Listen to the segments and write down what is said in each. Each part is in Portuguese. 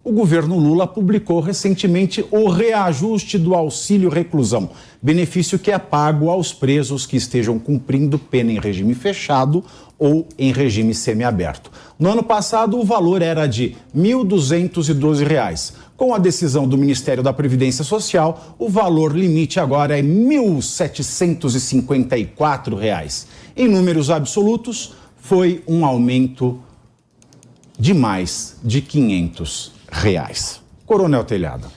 O governo Lula publicou recentemente o reajuste do auxílio reclusão, benefício que é pago aos presos que estejam cumprindo pena em regime fechado ou em regime semiaberto. No ano passado, o valor era de R$ 1.212. Com a decisão do Ministério da Previdência Social, o valor limite agora é R$ 1.754. Em números absolutos, foi um aumento de mais de R$ 500. Coronel Telhado.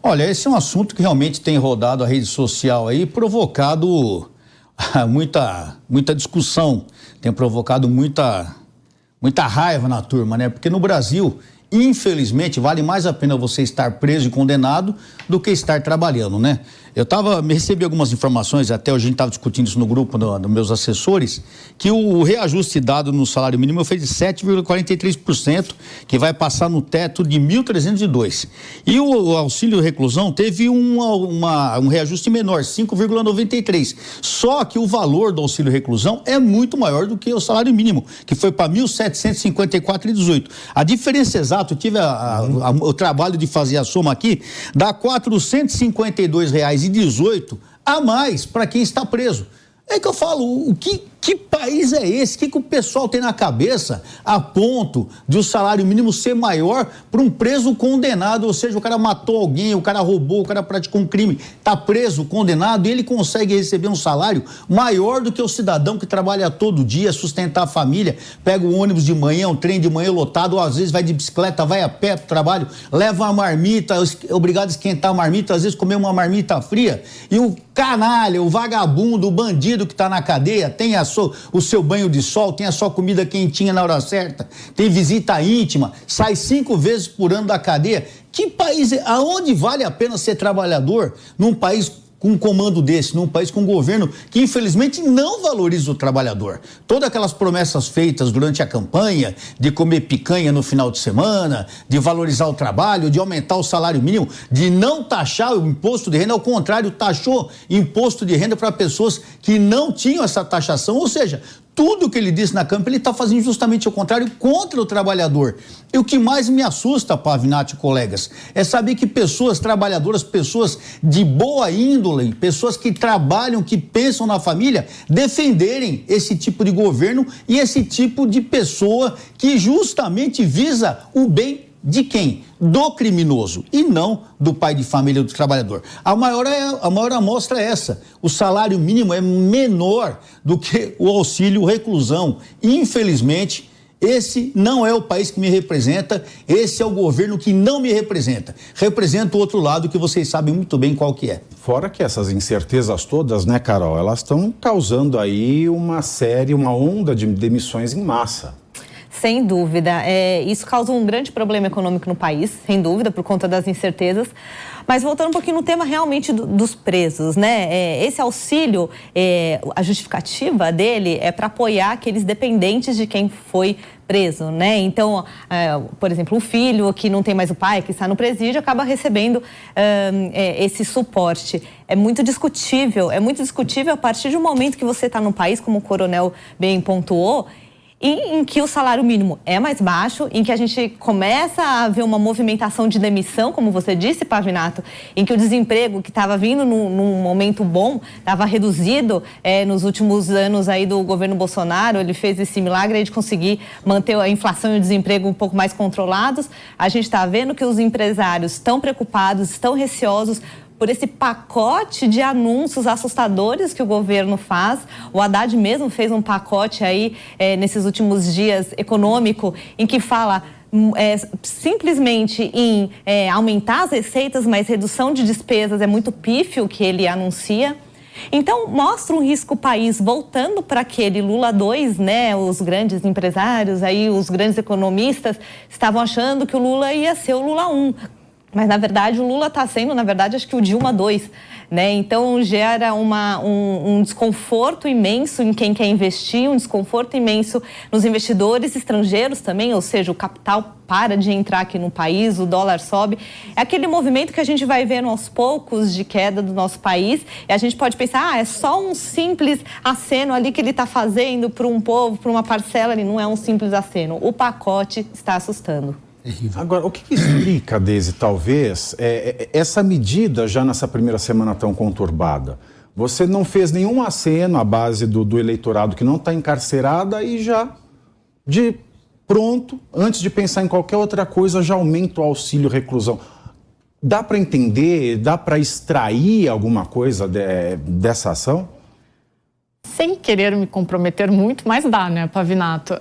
Olha, esse é um assunto que realmente tem rodado a rede social aí, provocado muita discussão, tem provocado muita raiva na turma, né? Porque no Brasil, infelizmente, vale mais a pena você estar preso e condenado do que estar trabalhando, né? Recebi algumas informações, até hoje a gente estava discutindo isso no grupo dos meus assessores, que o reajuste dado no salário mínimo foi de 7,43%, que vai passar no teto de 1.302. E o auxílio reclusão teve um reajuste menor, 5,93. Só que o valor do auxílio reclusão é muito maior do que o salário mínimo, que foi para 1.754,18. A diferença exata, eu tive o trabalho de fazer a soma aqui, dá R$ 452,18 a mais para quem está preso. É que eu falo, que país é esse? O que o pessoal tem na cabeça a ponto de o salário mínimo ser maior para um preso condenado? Ou seja, o cara matou alguém, o cara roubou, o cara praticou um crime, está preso, condenado, e ele consegue receber um salário maior do que o cidadão que trabalha todo dia, sustentar a família, pega o ônibus de manhã, um trem de manhã lotado, ou às vezes vai de bicicleta, vai a pé para o trabalho, leva uma marmita, é obrigado a esquentar a marmita, às vezes comer uma marmita fria, e o canalha, o vagabundo, o bandido que está na cadeia, tem o seu banho de sol, tem a sua comida quentinha na hora certa, tem visita íntima, sai 5 vezes por ano da cadeia. Que país é? Aonde vale a pena ser trabalhador num país com um comando desse, num país com um governo que infelizmente não valoriza o trabalhador? Todas aquelas promessas feitas durante a campanha de comer picanha no final de semana, de valorizar o trabalho, de aumentar o salário mínimo, de não taxar o imposto de renda, ao contrário, taxou imposto de renda para pessoas que não tinham essa taxação, ou seja, tudo que ele disse na Câmara, ele está fazendo justamente o contrário, contra o trabalhador. E o que mais me assusta, Pavinato e colegas, é saber que pessoas trabalhadoras, pessoas de boa índole, pessoas que trabalham, que pensam na família, defenderem esse tipo de governo e esse tipo de pessoa que justamente visa o bem de quem? Do criminoso e não do pai de família do trabalhador. A maior amostra é essa. O salário mínimo é menor do que o auxílio reclusão. Infelizmente, esse não é o país que me representa, esse é o governo que não me representa. Representa o outro lado que vocês sabem muito bem qual que é. Fora que essas incertezas todas, né, Carol, elas estão causando aí uma onda de demissões em massa. Sem dúvida, isso causa um grande problema econômico no país, sem dúvida, por conta das incertezas. Mas voltando um pouquinho no tema realmente dos presos, né? Esse auxílio, a justificativa dele é para apoiar aqueles dependentes de quem foi preso, né? Então, por exemplo, o filho que não tem mais o pai, que está no presídio, acaba recebendo esse suporte. É muito discutível a partir do momento que você está no país, como o coronel bem pontuou, em que o salário mínimo é mais baixo, em que a gente começa a ver uma movimentação de demissão, como você disse, Pavinato, em que o desemprego que estava vindo num momento bom, estava reduzido nos últimos anos aí do governo Bolsonaro. Ele fez esse milagre aí de conseguir manter a inflação e o desemprego um pouco mais controlados. A gente está vendo que os empresários estão preocupados, estão receosos por esse pacote de anúncios assustadores que o governo faz. O Haddad mesmo fez um pacote aí nesses últimos dias econômico, em que fala simplesmente em aumentar as receitas, mas redução de despesas é muito pífio que ele anuncia. Então, mostra um risco o país voltando para aquele Lula 2, né? Os grandes empresários, aí, os grandes economistas estavam achando que o Lula ia ser o Lula 1. Mas, na verdade, o Lula está sendo, acho que o Dilma 2, né? Então, gera um desconforto imenso em quem quer investir, um desconforto imenso nos investidores estrangeiros também, ou seja, o capital para de entrar aqui no país, o dólar sobe. É aquele movimento que a gente vai vendo aos poucos de queda do nosso país, e a gente pode pensar, é só um simples aceno ali que ele está fazendo para um povo, para uma parcela, ele não é um simples aceno. O pacote está assustando. Agora, o que explica, Deise, talvez, essa medida já nessa primeira semana tão conturbada? Você não fez nenhum aceno à base do eleitorado que não está encarcerada e já, de pronto, antes de pensar em qualquer outra coisa, já aumenta o auxílio reclusão. Dá para entender, dá para extrair alguma coisa dessa ação? Sem querer me comprometer muito, mas dá, né, Pavinato?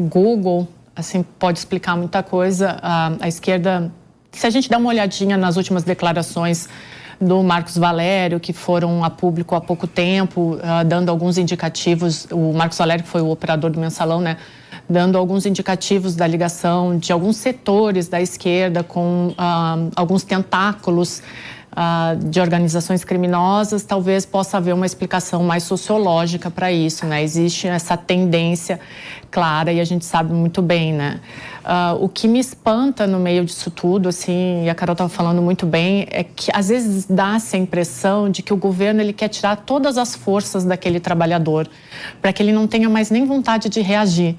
Google, assim, pode explicar muita coisa. A esquerda, se a gente der uma olhadinha nas últimas declarações do Marcos Valério, que foram a público há pouco tempo, dando alguns indicativos, o Marcos Valério, que foi o operador do Mensalão, né, dando alguns indicativos da ligação de alguns setores da esquerda com alguns tentáculos de organizações criminosas, talvez possa haver uma explicação mais sociológica para isso, né? Existe essa tendência clara e a gente sabe muito bem, né? O que me espanta no meio disso tudo, assim, e a Carol estava falando muito bem, é que às vezes dá-se a impressão de que o governo ele quer tirar todas as forças daquele trabalhador para que ele não tenha mais nem vontade de reagir.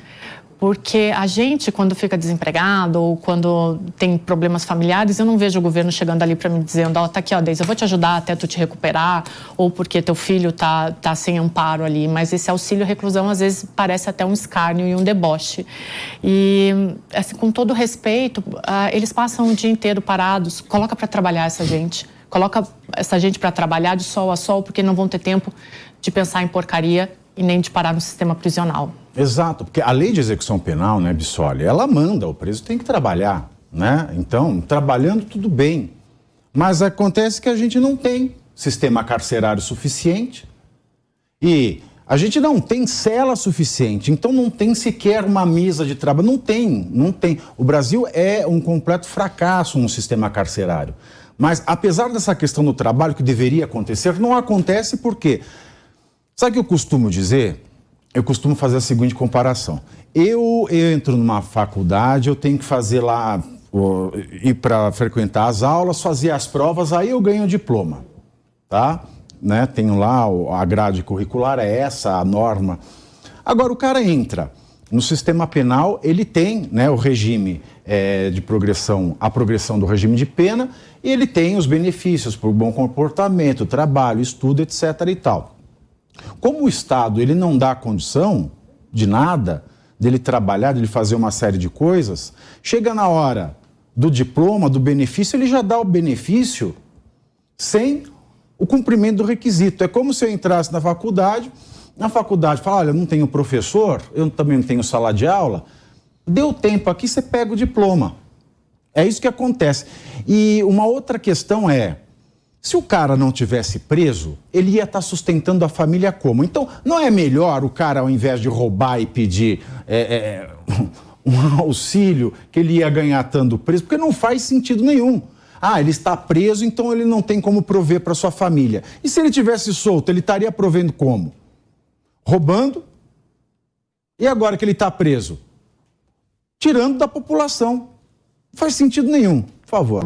Porque a gente, quando fica desempregado ou quando tem problemas familiares, eu não vejo o governo chegando ali para mim dizendo, tá aqui, Deise, eu vou te ajudar até tu te recuperar, ou porque teu filho tá sem amparo ali. Mas esse auxílio reclusão, às vezes, parece até um escárnio e um deboche. E, assim, com todo respeito, eles passam o dia inteiro parados, coloca para trabalhar essa gente. Coloca essa gente para trabalhar de sol a sol, porque não vão ter tempo de pensar em porcaria e nem de parar no sistema prisional. Exato, porque a lei de execução penal, né, Bissoli, ela manda, o preso tem que trabalhar, né? Então, trabalhando tudo bem. Mas acontece que a gente não tem sistema carcerário suficiente e a gente não tem cela suficiente, então não tem sequer uma mesa de trabalho, não tem. O Brasil é um completo fracasso no sistema carcerário. Mas apesar dessa questão do trabalho que deveria acontecer, não acontece porque... Sabe o que eu costumo dizer? Eu costumo fazer a seguinte comparação. Eu entro numa faculdade, eu tenho que fazer lá, ir para frequentar as aulas, fazer as provas, aí eu ganho o diploma, tá? Né? Tenho lá, a grade curricular é essa, a norma. Agora, o cara entra no sistema penal, ele tem, né, o regime de progressão, a progressão do regime de pena, e ele tem os benefícios por bom comportamento, trabalho, estudo, etc. e tal. Como o Estado ele não dá condição de nada, dele trabalhar, dele fazer uma série de coisas, chega na hora do diploma, do benefício, ele já dá o benefício sem o cumprimento do requisito. É como se eu entrasse na faculdade fala, olha, eu não tenho professor, eu também não tenho sala de aula, deu tempo aqui, você pega o diploma. É isso que acontece. E uma outra questão é, se o cara não tivesse preso, ele ia estar sustentando a família como? Então, não é melhor o cara, ao invés de roubar e pedir um auxílio, que ele ia ganhar estando preso? Porque não faz sentido nenhum. Ele está preso, então ele não tem como prover para sua família. E se ele tivesse solto, ele estaria provendo como? Roubando. E agora que ele está preso? Tirando da população. Não faz sentido nenhum. Por favor.